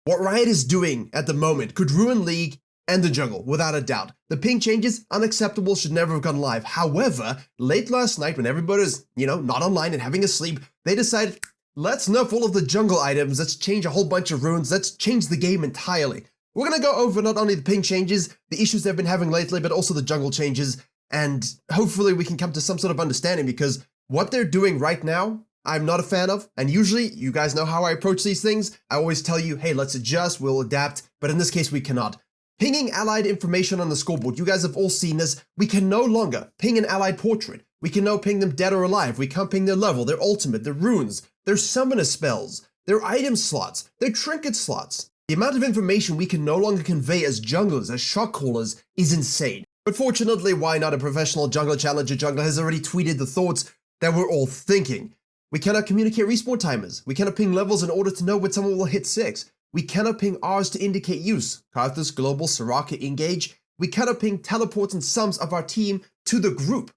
What Riot is doing at the moment could ruin League and the jungle, without a doubt. The ping changes, unacceptable, should never have gone live. However, late last night when everybody was, not online and having a sleep, they decided, let's nerf all of the jungle items, let's change a whole bunch of runes, let's change the game entirely. We're gonna go over not only the ping changes, the issues they've been having lately, but also the jungle changes, and hopefully we can come to some sort of understanding, because what they're doing right now, I'm not a fan of, and usually, you guys know how I approach these things. I always tell you, hey, let's adjust, we'll adapt, but in this case, we cannot. Pinging allied information on the scoreboard, you guys have all seen this. We can no longer ping an allied portrait. We can no ping them dead or alive. We can't ping their level, their ultimate, their runes, their summoner spells, their item slots, their trinket slots. The amount of information we can no longer convey as junglers, as shot callers, is insane. But fortunately, why not? A professional jungler challenger jungler has already tweeted the thoughts that we're all thinking. We cannot communicate respawn timers. We cannot ping levels in order to know when someone will hit 6. We cannot ping Rs to indicate use. Karthus, Global, Soraka, Engage. We cannot ping teleports and sums of our team to the group.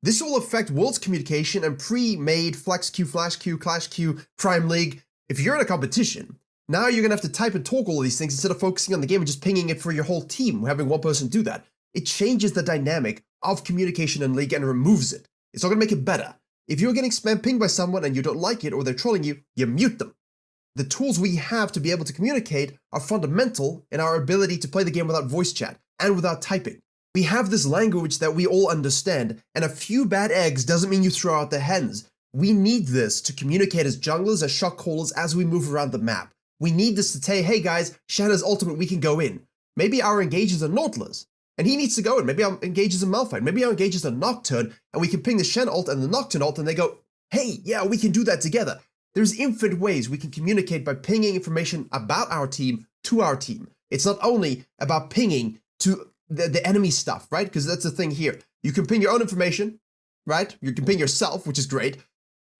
This will affect Worlds communication and pre-made Flex Queue, Flash Queue, Clash Queue, Prime League. If you're in a competition, now you're gonna have to type and talk all of these things instead of focusing on the game and just pinging it for your whole team, having one person do that. It changes the dynamic of communication in League and removes it. It's not gonna make it better. If you're getting spam pinged by someone and you don't like it or they're trolling you, you mute them. The tools we have to be able to communicate are fundamental in our ability to play the game without voice chat and without typing. We have this language that we all understand, and a few bad eggs doesn't mean you throw out the hens. We need this to communicate as junglers, as shot callers, as we move around the map. We need this to say, hey guys, Shanna's ultimate, we can go in. Maybe our Engage is a Nautilus, and he needs to go in. Maybe our Engage is a Malphite. Maybe our Engage is a Nocturne, and we can ping the Shen ult and the Nocturne ult, and they go, hey, yeah, we can do that together. There's infinite ways we can communicate by pinging information about our team to our team. It's not only about pinging to the enemy stuff, right? Because that's the thing here. You can ping your own information, right? You can ping yourself, which is great,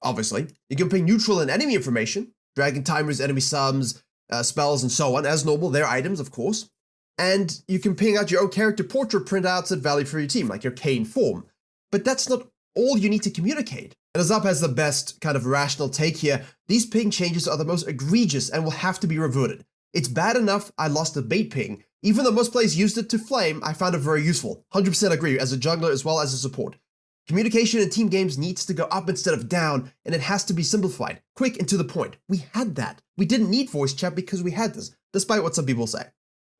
obviously. You can ping neutral and enemy information, dragon timers, enemy sums, spells, and so on, as normal, their items, of course. And you can ping out your own character portrait printouts at value for your team, like your Kane form. But that's not all you need to communicate. And Azap has the best kind of rational take here. These ping changes are the most egregious and will have to be reverted. It's bad enough I lost a bait ping. Even though most players used it to flame, I found it very useful. 100% agree, as a jungler as well as a support. Communication in team games needs to go up instead of down, and it has to be simplified, quick and to the point. We had that. We didn't need voice chat because we had this, despite what some people say.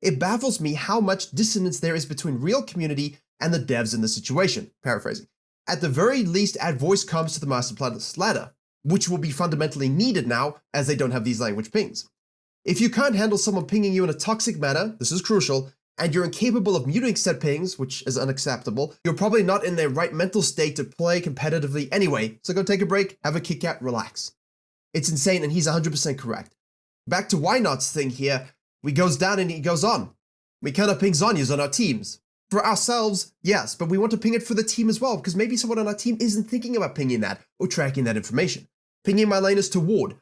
It baffles me how much dissonance there is between real community and the devs in the situation, paraphrasing. At the very least, add voice comms to the Master Planet's ladder, which will be fundamentally needed now as they don't have these language pings. If you can't handle someone pinging you in a toxic manner, this is crucial, and you're incapable of muting said pings, which is unacceptable, you're probably not in the right mental state to play competitively anyway, so go take a break, have a kick out, relax. It's insane, and he's 100% correct. Back to Why Not's thing here, we goes down and he goes on. We cannot ping Zhonya's on our teams. For ourselves, yes, but we want to ping it for the team as well, because maybe someone on our team isn't thinking about pinging that or tracking that information. Pinging my laners to ward.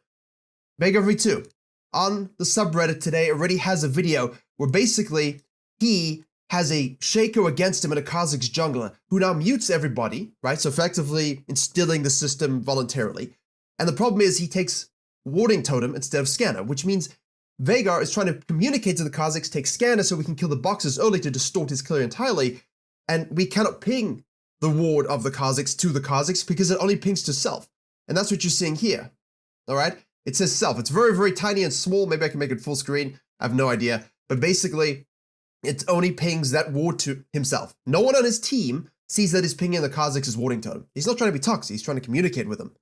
Vega V2, on the subreddit today, already has a video where basically he has a Shaco against him in a Kha'Zix jungler who now mutes everybody, right? So effectively instilling the system voluntarily. And the problem is he takes warding totem instead of scanner, which means Vhagar is trying to communicate to the Kha'Zix, take scanner so we can kill the boxes early to distort his clear entirely, and we cannot ping the ward of the Kha'Zix to the Kha'Zix because it only pings to self. And that's what you're seeing here, all right? It says self. It's very, very tiny and small. Maybe I can make it full screen. I have no idea. But basically, it only pings that ward to himself. No one on his team sees that he's pinging the Kha'Zix's warding totem. He's not trying to be toxic. He's trying to communicate with them.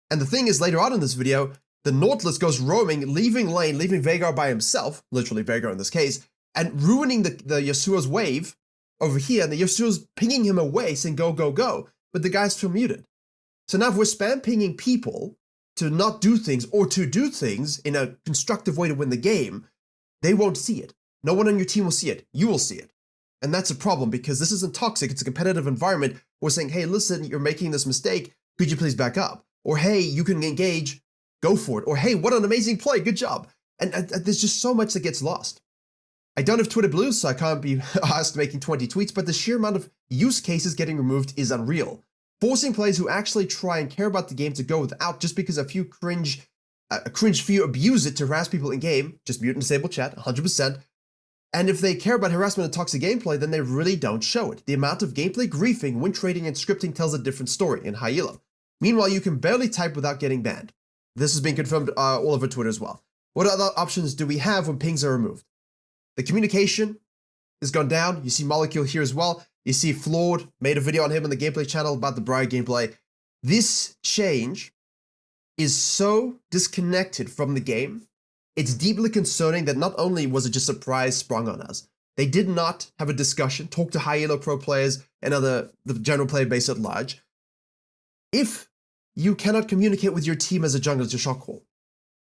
And the thing is, later on in this video, the Nautilus goes roaming, leaving lane, leaving Vhagar by himself, literally Vhagar in this case, and ruining the Yasuo's wave over here, and the Yasuo's pinging him away, saying go, go, go, but the guy's still muted. So now if we're spam pinging people to not do things or to do things in a constructive way to win the game, they won't see it. No one on your team will see it. You will see it. And that's a problem because this isn't toxic. It's a competitive environment. We're saying, hey, listen, you're making this mistake. Could you please back up? Or, hey, you can engage. Go for it. Or, hey, what an amazing play. Good job. And there's just so much that gets lost. I don't have Twitter Blue, so I can't be asked making 20 tweets, but the sheer amount of use cases getting removed is unreal. Forcing players who actually try and care about the game to go without just because a few cringe a cringe few abuse it to harass people in game, just mute and disable chat, 100%. And if they care about harassment and toxic gameplay, then they really don't show it. The amount of gameplay griefing, win trading, and scripting tells a different story in high elo. Meanwhile, you can barely type without getting banned. This has been confirmed all over Twitter as well. What other options do we have when pings are removed? The communication has gone down. You see Molecule here as well. You see Flawed made a video on him on the gameplay channel about the Riot gameplay. This change is so disconnected from the game. It's deeply concerning that not only was it just a surprise sprung on us, they did not have a discussion, talk to high elo pro players and the general player base at large. If you cannot communicate with your team as a jungler, it's a shock call.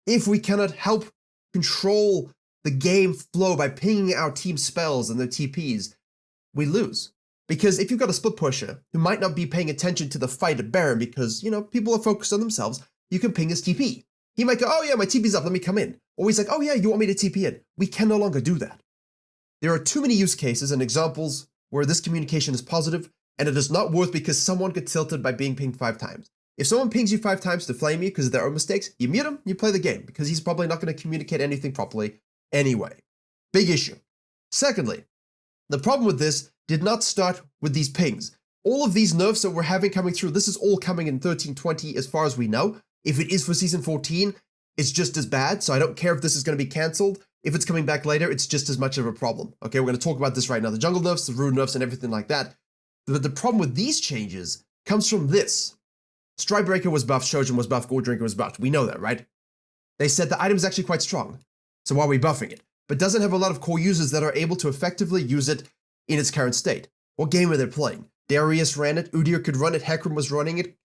If we cannot help control the game flow by pinging our team spells and their TPs, we lose. Because if you've got a split pusher who might not be paying attention to the fight at Baron because, people are focused on themselves, you can ping his TP. He might go, oh yeah, my TP's up, let me come in. Or he's like, oh yeah, you want me to TP in? We can no longer do that. There are too many use cases and examples where this communication is positive and it is not worth because someone got tilted by being pinged 5 times. If someone pings you 5 times to flame you because of their own mistakes, you mute him, you play the game because he's probably not going to communicate anything properly anyway. Big issue. Secondly, the problem with this did not start with these pings. All of these nerfs that we're having coming through, this is all coming in 13.20 as far as we know. If it is for Season 14, it's just as bad, so I don't care if this is going to be cancelled. If it's coming back later, it's just as much of a problem. Okay, we're going to talk about this right now. The jungle nerfs, the Rune nerfs, and everything like that. But the problem with these changes comes from this. Strikebreaker was buffed, Shojin was buffed, Gold Drinker was buffed. We know that, right? They said the item is actually quite strong, so why are we buffing it? But doesn't have a lot of core users that are able to effectively use it in its current state. What game are they playing? Darius ran it, Udyr could run it, Hecarim was running it.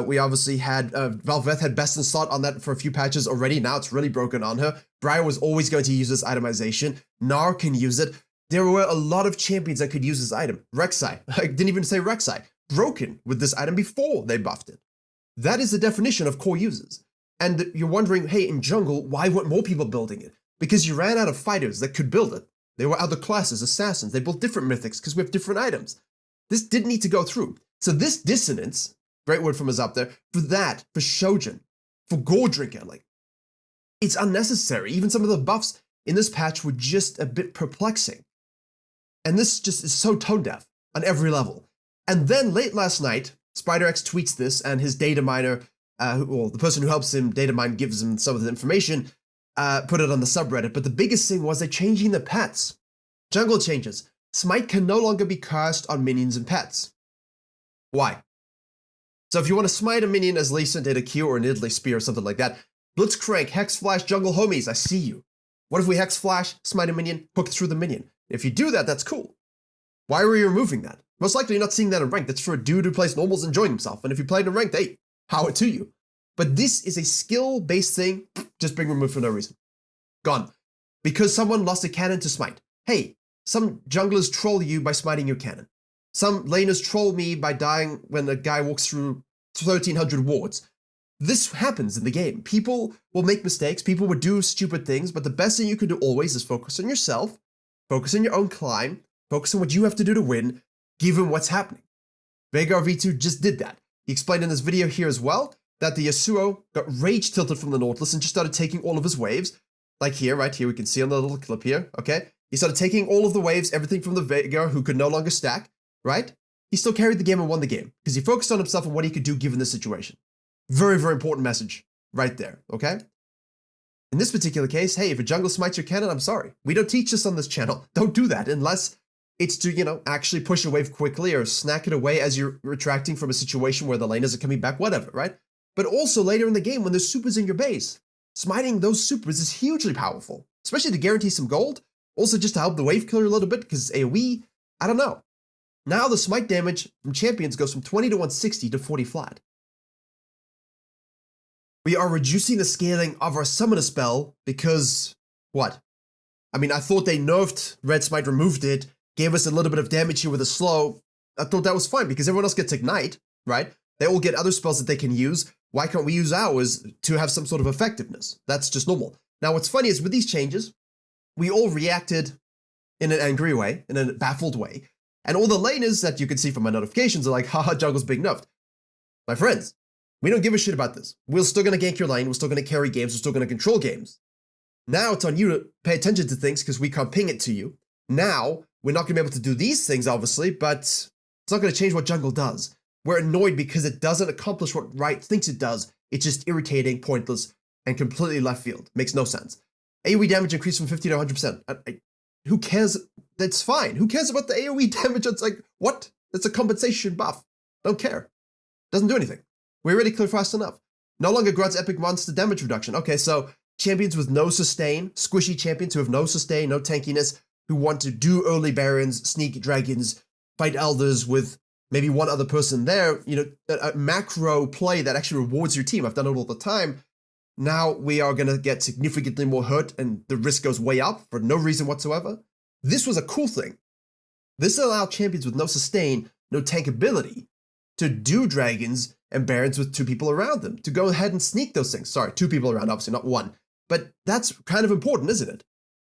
We obviously had, Valveth had Best in Slot on that for a few patches already. Now it's really broken on her. Briar was always going to use this itemization. Gnar can use it. There were a lot of champions that could use this item. Rek'Sai, I didn't even say Rek'Sai, broken with this item before they buffed it. That is the definition of core users. And you're wondering, hey, in jungle, why weren't more people building it? Because you ran out of fighters that could build it. There were other classes, assassins, they built different mythics because we have different items. This didn't need to go through. So this dissonance, great word from us up there, for that, for Shojin, for Gold Drinker, it's unnecessary. Even some of the buffs in this patch were just a bit perplexing. And this just is so tone deaf on every level. And then late last night, SpiderX tweets this and his data miner, the person who helps him data mine gives him some of the information, put it on the subreddit. But the biggest thing was they're changing the pets. Jungle changes. Smite can no longer be cast on minions and pets. Why? So if you want to smite a minion as Lee Sin did a Q or an Idli Spear or something like that, Blitzcrank, Hex Flash, Jungle Homies, I see you. What if we Hex Flash, smite a minion, hook through the minion? If you do that, that's cool. Why are we removing that? Most likely you're not seeing that in ranked. That's for a dude who plays normals enjoying himself. And if you played in ranked, hey, power to you. But this is a skill-based thing, just being removed for no reason. Gone. Because someone lost a cannon to smite. Hey, some junglers troll you by smiting your cannon. Some laners troll me by dying when a guy walks through 1,300 wards. This happens in the game. People will make mistakes, people will do stupid things, but the best thing you can do always is focus on yourself, focus on your own climb, focus on what you have to do to win, given what's happening. Veigar V2 just did that. He explained in this video here as well that the Yasuo got rage tilted from the Nautilus and just started taking all of his waves. Like here, right here, we can see on the little clip here, okay? He started taking all of the waves, everything from the Veigar who could no longer stack, right? He still carried the game and won the game because he focused on himself and what he could do given this situation. Very, very important message right there, okay? In this particular case, hey, if a jungle smites your cannon, I'm sorry. We don't teach this on this channel. Don't do that unless it's to, actually push a wave quickly or snack it away as you're retracting from a situation where the laners are coming back, whatever, right? But also later in the game when there's supers in your base, smiting those supers is hugely powerful, especially to guarantee some gold. Also just to help the wave killer a little bit because AoE, I don't know. Now the smite damage from champions goes from 20 to 160 to 40 flat. We are reducing the scaling of our summoner spell because, what? I mean, I thought they nerfed Red Smite, removed it, gave us a little bit of damage here with a slow. I thought that was fine because everyone else gets Ignite, right? They all get other spells that they can use. Why can't we use ours to have some sort of effectiveness? That's just normal. Now, what's funny is with these changes, we all reacted in an angry way, in a baffled way. And all the laners that you can see from my notifications are like, haha, jungle's being nerfed. My friends, We don't give a shit about this. We're still going to gank your lane. We're still going to carry games. We're still going to control games. Now it's on you to pay attention to things because we can't ping it to you. Now, we're not going to be able to do these things, obviously, but it's not going to change what jungle does. We're annoyed because it doesn't accomplish what Riot thinks it does. It's just irritating, pointless, and completely left field. Makes no sense. AoE damage increased from 50 to 100%. Who cares? That's fine. Who cares about the AoE damage? It's like, what? It's a compensation buff. Don't care. Doesn't do anything. We already cleared fast enough. No longer grants epic monster damage reduction. Okay, so champions with no sustain, squishy champions who have no sustain, no tankiness, who want to do early barons, sneak dragons, fight elders with maybe one other person there, a macro play that actually rewards your team. I've done it all the time. Now we are going to get significantly more hurt and the risk goes way up for no reason whatsoever. This was a cool thing. This allowed champions with no sustain, no tank ability to do dragons and barons with 2 people around them, to go ahead and sneak those things. Sorry, 2 people around, obviously, not 1. But that's kind of important, isn't it?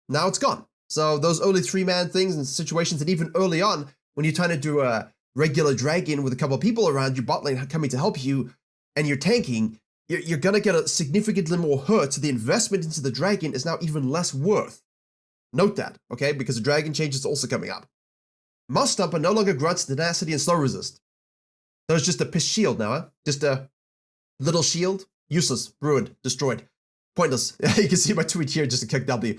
Now it's gone. So those early 3-man things and situations, and even early on, when you're trying to do a regular dragon with a couple of people around your bot lane coming to help you, and you're tanking, you're going to get a significantly more hurt, so the investment into the dragon is now even less worth. Note that, okay? Because the dragon change is also coming up. Moss Stomper no longer grunts, tenacity, and slow resist. So it's just a piss shield now, huh? Just a little shield. Useless, ruined, destroyed, pointless. You can see my tweet here, just a kick W.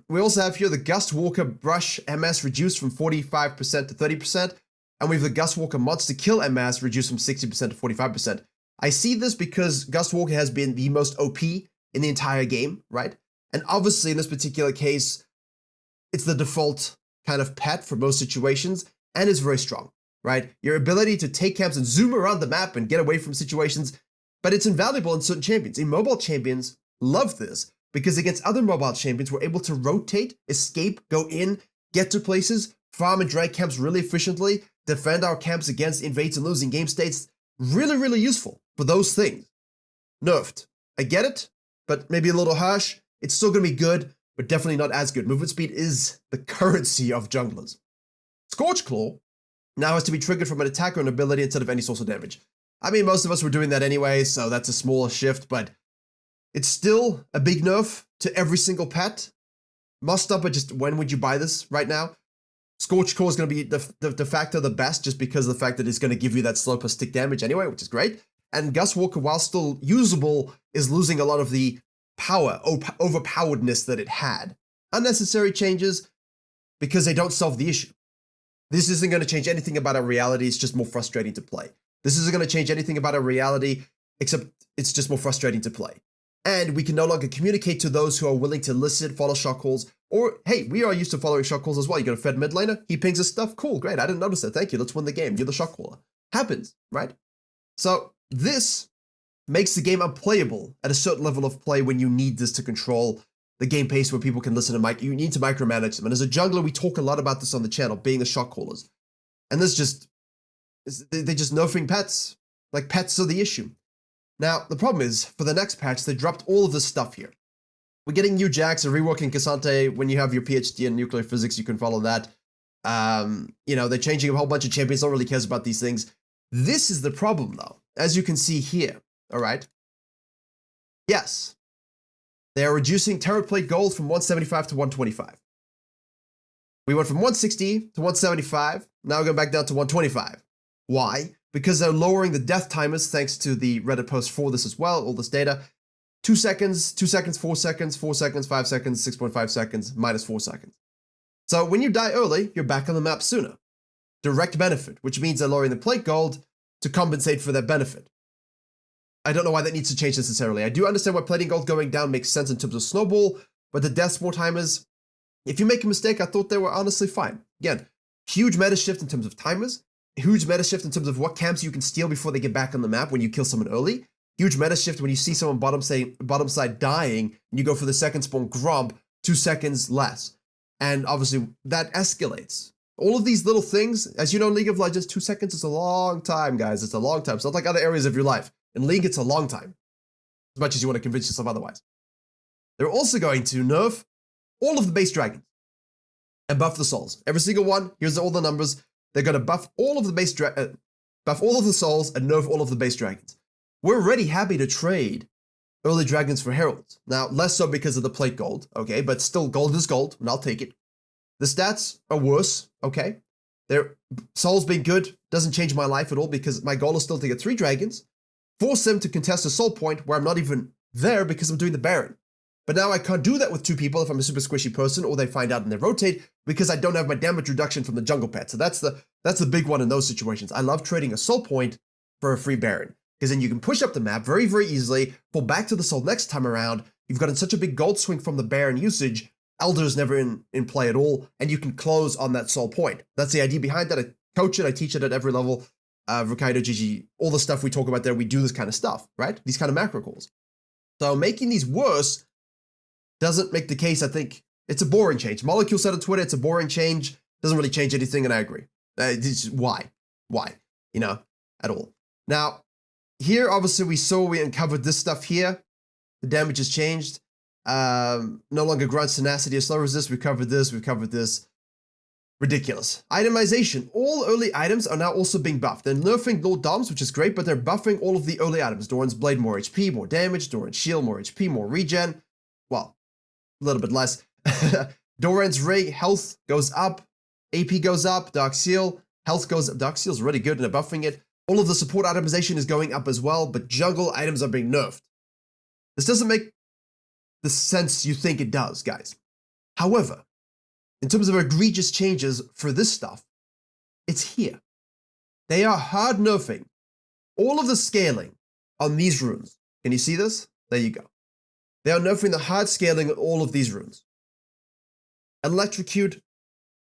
We also have here the Gust Walker Brush MS reduced from 45% to 30%, and we have the Gust Walker Monster Kill MS reduced from 60% to 45%. I see this because Gust Walker has been the most OP in the entire game, right? And obviously in this particular case, it's the default kind of pet for most situations, and is very strong, right? Your ability to take camps and zoom around the map and get away from situations, but it's invaluable in certain champions. Mobile champions love this, because against other mobile champions, we're able to rotate, escape, go in, get to places, farm and drag camps really efficiently, defend our camps against invades and losing game states. Really, really useful for those things. Nerfed. I get it, but maybe a little harsh. It's still going to be good, but definitely not as good. Movement speed is the currency of junglers. Scorch Claw now has to be triggered from an attack or an ability instead of any source of damage. I mean, most of us were doing that anyway, so that's a smaller shift, but it's still a big nerf to every single pet. Must up, but just when would you buy this right now? Scorch Core is going to be de facto the best, just because of the fact that it's going to give you that slow per stick damage anyway, which is great. And Gust Walker, while still usable, is losing a lot of the power, overpoweredness that it had. Unnecessary changes because they don't solve the issue. This isn't going to change anything about our reality, it's just more frustrating to play. This isn't going to change anything about our reality, except it's just more frustrating to play. And we can no longer communicate to those who are willing to listen, follow shot calls, or, hey, we are used to following shot calls as well. You got a fed mid laner, he pings his stuff, cool, great, I didn't notice that, thank you, let's win the game, you're the shot caller. Happens, right? So this makes the game unplayable at a certain level of play when you need this to control the game pace where people can listen to you need to micromanage them. And as a jungler, we talk a lot about this on the channel, being the shot callers. And this just, they're just nerfing pets. Like, pets are the issue. Now, the problem is, for the next patch, they dropped all of this stuff here. We're getting new jacks and reworking Cassante. When you have your PhD in nuclear physics, you can follow that. They're changing a whole bunch of champions, no one really cares about these things. This is the problem, though, as you can see here, all right? Yes, they are reducing turret plate gold from 175 to 125. We went from 160 to 175, now we're going back down to 125. Why? Because they're lowering the death timers, thanks to the Reddit post for this as well, all this data. 2 seconds, 2 seconds, 4 seconds, 4 seconds, 5 seconds, 6.5 seconds, minus 4 seconds. So when you die early, you're back on the map sooner. Direct benefit, which means they're lowering the plate gold to compensate for that benefit. I don't know why that needs to change necessarily. I do understand why plating gold going down makes sense in terms of snowball, but the death more timers, if you make a mistake, I thought they were honestly fine. Again, huge meta shift in terms of timers, huge meta shift in terms of what camps you can steal before they get back on the map when you kill someone early, huge meta shift when you see someone bottom side dying and you go for the second spawn grump, 2 seconds less. And obviously that escalates. All of these little things, as you know in League of Legends, 2 seconds is a long time, guys. It's a long time. It's not like other areas of your life. In League, it's a long time, as much as you want to convince yourself otherwise. They're also going to nerf all of the base dragons and buff the souls. Every single one, here's all the numbers. They're going to buff all of the base buff all of the souls and nerf all of the base dragons. we're already happy to trade early dragons for heralds. Now, less so because of the plate gold, okay, but still gold is gold, and I'll take it. The stats are worse, okay? Their soul's been good, doesn't change my life at all because my goal is still to get 3 dragons, force them to contest a soul point where I'm not even there because I'm doing the Baron. But now I can't do that with 2 people if I'm a super squishy person or they find out and they rotate because I don't have my damage reduction from the jungle pet. So that's the big one in those situations. I love trading a soul point for a free Baron because then you can push up the map very, very easily, fall back to the soul next time around. You've gotten such a big gold swing from the Baron usage. Elder's never in play at all, and you can close on that soul point. That's the idea behind that. I coach it, I teach it at every level. Virkayu, GG, all the stuff we talk about there, we do this kind of stuff, right? These kind of macro calls. So making these worse doesn't make the case, I think. It's a boring change. Molecule said on Twitter, it's a boring change. Doesn't really change anything, and I agree. Why? Why? You know, at all. Now, here, obviously, we uncovered this stuff here. The damage has changed. No longer grants tenacity or slow resist. We've covered this. Ridiculous. Itemization. All early items are now also being buffed. They're nerfing Lord Doms, which is great, but they're buffing all of the early items. Doran's Blade, more HP, more damage. Doran's Shield, more HP, more regen. Well, a little bit less. Doran's Rig, health goes up. AP goes up. Dark Seal, health goes up. Dark Seal's really good and they're buffing it. All of the support itemization is going up as well, but jungle items are being nerfed. This doesn't make the sense you think it does, guys. However, in terms of egregious changes for this stuff, it's here. They are hard nerfing all of the scaling on these runes. Can you see this? There you go. They are nerfing the hard scaling on all of these runes. Electrocute.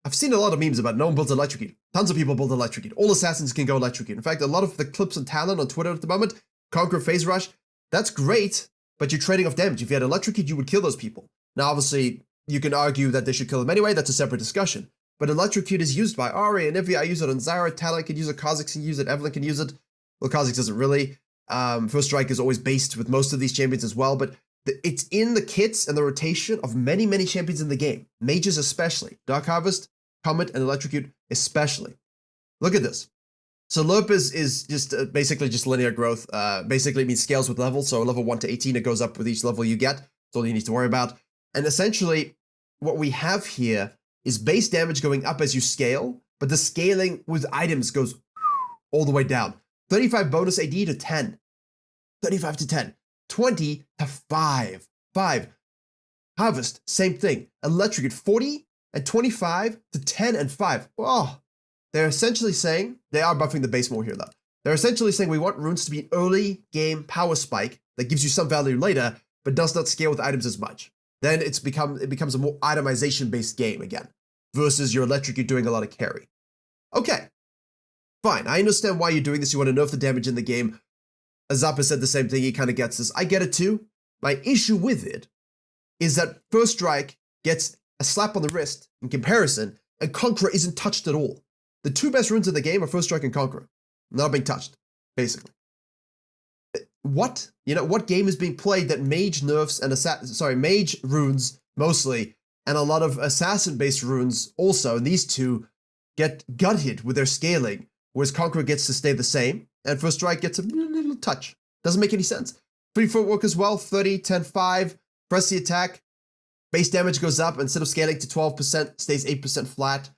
I've seen a lot of memes about no one builds Electrocute. Tons of people build Electrocute. All assassins can go Electrocute. In fact, a lot of the clips on Talon on Twitter at the moment, Conquer Phase Rush, that's great, but you're trading off damage. If you had Electrocute, you would kill those people. Now, obviously, you can argue that they should kill them anyway. That's a separate discussion. But Electrocute is used by Ari and Ivy. I use it on Zara. Talon can use it. Kha'Zix can use it. Evelyn can use it. Well, Kha'Zix doesn't really. First Strike is always based with most of these champions as well, but it's in the kits and the rotation of many, many champions in the game. Mages especially. Dark Harvest, Comet, and Electrocute especially. Look at this. So Lerp is just basically just linear growth. Basically means scales with level. So level 1 to 18, it goes up with each level you get. That's all you need to worry about. And essentially, what we have here is base damage going up as you scale, but the scaling with items goes all the way down. 35 bonus AD to 10. 35 to 10. 20 to 5. 5. Harvest, same thing. Electrocute, 40 and 25 to 10 and 5. Oh, they're essentially saying, they are buffing the base more here though. They're essentially saying we want runes to be an early game power spike that gives you some value later, but does not scale with items as much. Then it becomes a more itemization based game again, versus your Electrocute doing a lot of carry. Okay, fine. I understand why you're doing this. You want to nerf the damage in the game. Azapa said the same thing. He kind of gets this. I get it too. My issue with it is that First Strike gets a slap on the wrist in comparison, and Conqueror isn't touched at all. The 2 best runes in the game are First Strike and Conqueror. Not being touched, basically. What? You know, what game is being played that mage nerfs and mage runes mostly, and a lot of assassin-based runes also, and these 2 get gutted with their scaling, whereas Conqueror gets to stay the same, and First Strike gets a little touch. Doesn't make any sense. Free footwork as well, 30, 10, 5, press the attack, base damage goes up, instead of scaling to 12%, stays 8% flat.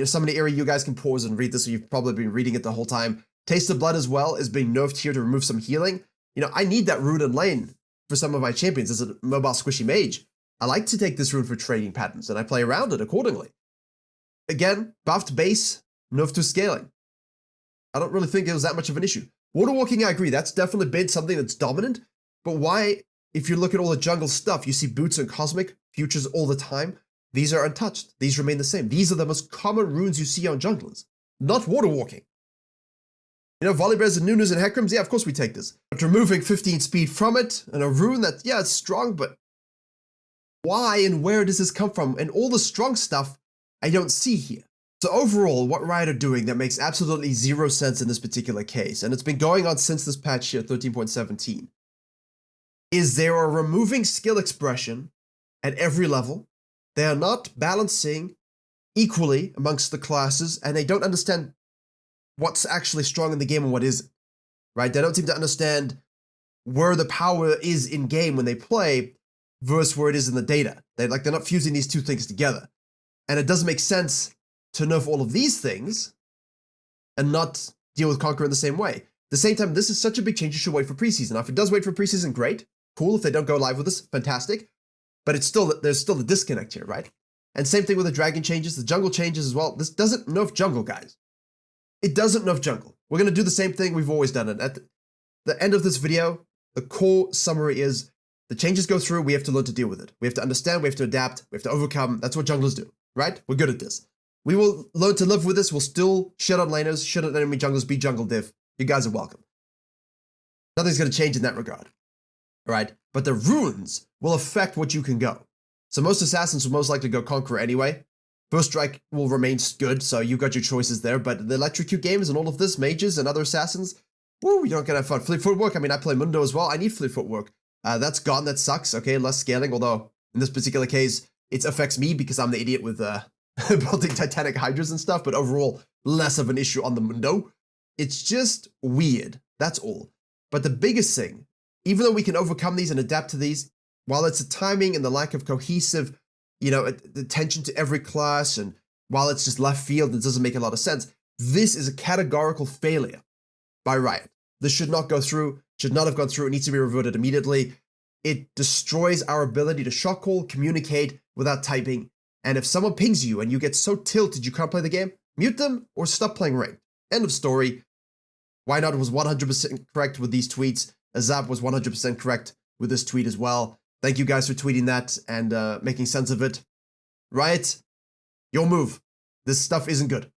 Some of the area you guys can pause and read this, so you've probably been reading it the whole time. Taste of Blood as well is being nerfed here to remove some healing. You know, I need that rune in lane for some of my champions as a mobile squishy mage. I like to take this rune for trading patterns, and I play around it accordingly. Again, buffed base, nerfed to scaling. I don't really think it was that much of an issue. Waterwalking, I agree, that's definitely been something that's dominant, but why, if you look at all the jungle stuff, you see Boots and Cosmic Futures all the time. These are untouched. These remain the same. These are the most common runes you see on junglers, not waterwalking. You know, Volibears and Nunus and Hecrims, yeah, of course we take this. But removing 15 speed from it, and a rune that, yeah, it's strong, but why and where does this come from? And all the strong stuff I don't see here. So overall, what Riot are doing that makes absolutely zero sense in this particular case, and it's been going on since this patch here, 13.17, is they are removing skill expression at every level. They are not balancing equally amongst the classes, and they don't understand what's actually strong in the game and what isn't. right? They don't seem to understand where the power is in game when they play versus where it is in the data. They're not fusing these two things together. And it doesn't make sense to nerf all of these things and not deal with Conqueror in the same way. At the same time, this is such a big change, you should wait for preseason. Now, if it does wait for preseason, great. Cool. If they don't go live with us, fantastic. But there's still a disconnect here, right? And same thing with the dragon changes, the jungle changes as well. This doesn't nerf jungle, guys. It doesn't nerf jungle. We're going to do the same thing we've always done. And at the end of this video, the core summary is the changes go through, we have to learn to deal with it. We have to understand, we have to adapt, we have to overcome. That's what junglers do, right? We're good at this. We will learn to live with this. We'll still shit on laners, shit on enemy junglers, be jungle div. You guys are welcome. Nothing's going to change in that regard, all right? But the runes will affect what you can go. So most assassins will most likely go Conqueror anyway. First Strike will remain good, so you've got your choices there. But the electrocute games and all of this, mages and other assassins, woo, you're not going to have fun. Fleet footwork, I mean, I play Mundo as well. I need fleet footwork. That's gone, that sucks. Okay, less scaling, although in this particular case, it affects me because I'm the idiot with building Titanic Hydras and stuff, but overall, less of an issue on the Mundo. It's just weird, that's all. But the biggest thing, even though we can overcome these and adapt to these, while it's the timing and the lack of cohesive, attention to every class, and while it's just left field and doesn't make a lot of sense, this is a categorical failure by Riot. This should not go through, should not have gone through, it needs to be reverted immediately. It destroys our ability to shot call, communicate without typing, and if someone pings you and you get so tilted you can't play the game, mute them or stop playing ranked. End of story. Why Not was 100% correct with these tweets. Azab was 100% correct with this tweet as well. Thank you guys for tweeting that and making sense of it. Riot, your move. This stuff isn't good.